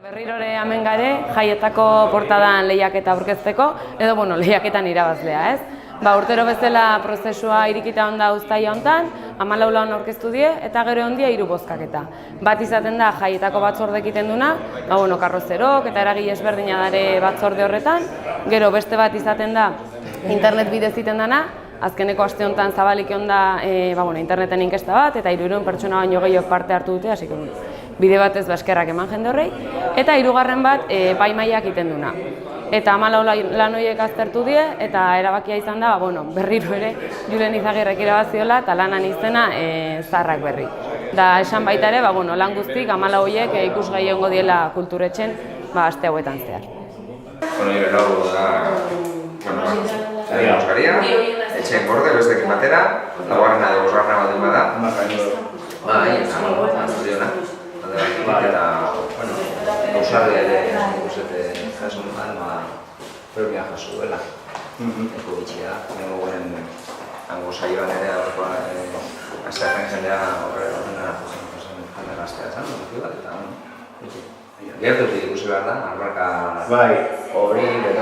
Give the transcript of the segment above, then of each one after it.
Berrirore hemen gare, jaietako portadan lehiaketa aurkezteko, edo lehiaketan irabazlea, ez? Urtero bezala prozesua irikita onda uztaila hontan, 14 laun aurkeztu die, eta gero ondia 3 bozkaketa. Bat izaten da jaietako batzorde egiten duna, karrozerok eta eragile ezberdina dare batzorde horretan, gero beste bat izaten da internet bidez egiten dana, azkeneko aste honetan zabalik egon da interneten inkesta bat, eta 300 pertsona baino gehiago parte hartu dute, hasi bide batez eskerrak eman jende horrei, eta 3. bat epaimahaiak egiten duna. Eta 14 lan horiek aztertu die, eta erabakia izan da, berriro ere Julen Izagirrek irabaziola, eta lanan izena Zaharrak Berri. Da esan baita ere, lan guztik 14 horiek ikusgai egongo diela kulturetxen aste hauetan zehar. Nire lau da, Zaria Euskaria, etxeen gorde, bestekin batera, laugarrena edo bosgarrena baldin bada. Eta zorionak. Eta, gauzarri ere ikusete jasun premia jasu duela. Eko bitxia, nengo goren hango saioan ere aurrekoa astearen jendea horrela jende gaztea esan, eta gertutik ikusi behar da, albarka hori...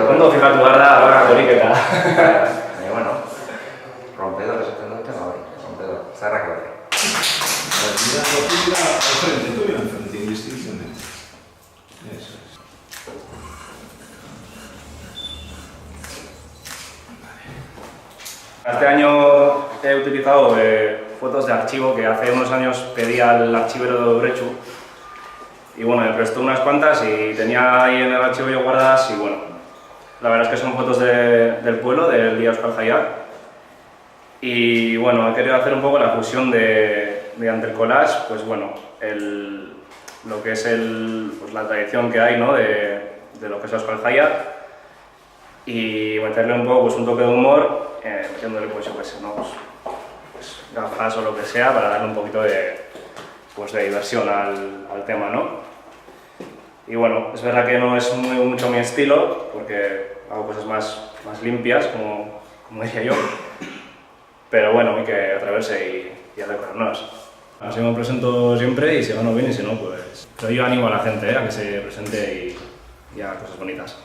Ondo fijatu behar da, albarka horik eta... Baina, rompedor esaten dute, rompedor, Zaharrak Berri. Enfrente, indistinciones. Eso es. Este año he utilizado fotos de archivo que hace unos años pedí al archivero de Obrechu y me prestó unas cuantas y tenía ahí en el archivo yo guardadas y la verdad es que son fotos del pueblo, del día Euskal Jaiak y he querido hacer un poco la fusión mediante el collage, lo que es la tradición que hay, ¿no? de lo que es Euskal Jaiak y meterle un poco un toque de humor, metiéndole gafas o lo que sea para darle un poquito de diversión al tema, ¿no? Y es verdad que no es mucho mi estilo, porque hago cosas más limpias, como decía yo, pero hay que atreverse y hacer cosas nuevas. Así me presento siempre y si gano bien y si no, pero yo animo a la gente a que se presente y haga cosas bonitas.